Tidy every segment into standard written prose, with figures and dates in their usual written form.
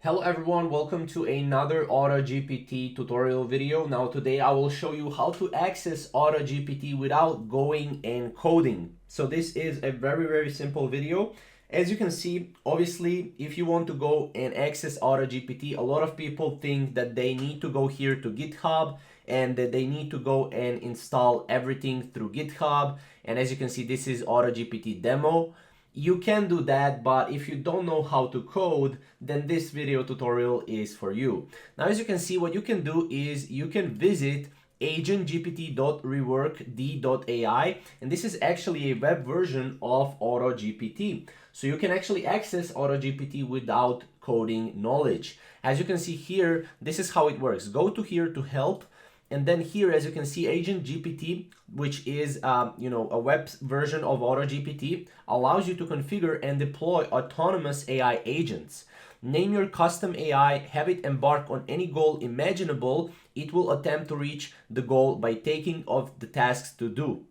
Hello everyone, welcome to another AutoGPT tutorial video. Now today I will show you how to access AutoGPT without going and coding. So this is a very simple video. As you can see, obviously if you want to go and access AutoGPT, a lot of people think that they need to go here to GitHub and that they need to go and install everything through GitHub. And as you can see, this is AutoGPT demo. You can do that, but if you don't know how to code, then this video tutorial is for you. Now, as you can see, what you can do is you can visit agentgpt.reworkd.ai, and this is actually a web version of AutoGPT. So you can actually access AutoGPT without coding knowledge. As you can see here, this is how it works. Go to here to help. And then here, as you can see, Agent GPT, which is a web version of AutoGPT, allows you to configure and deploy autonomous AI agents. Name your custom AI, have it embark on any goal imaginable. It will attempt to reach the goal by thinking the tasks to do,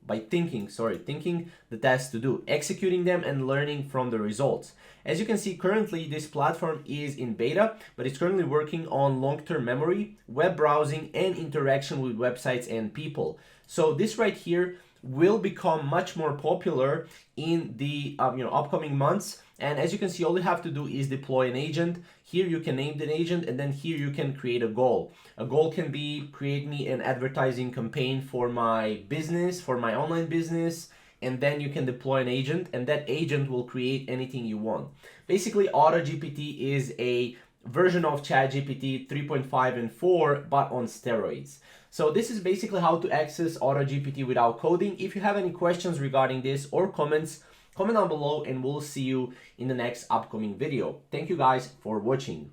executing them and learning from the results. As you can see, currently this platform is in beta, but it's currently working on long-term memory, web browsing, and interaction with websites and people. So this right here will become much more popular in the upcoming months. And as you can see, all you have to do is deploy an agent. Here you can name the agent, and then here you can create a goal. A goal can be create me an advertising campaign for my business, for my online business, and then you can deploy an agent, and that agent will create anything you want. Basically, AutoGPT is a version of ChatGPT 3.5 and 4, but on steroids. So this is basically how to access AutoGPT without coding. If you have any questions regarding this or comments, comment down below and we'll see you in the next upcoming video. Thank you guys for watching.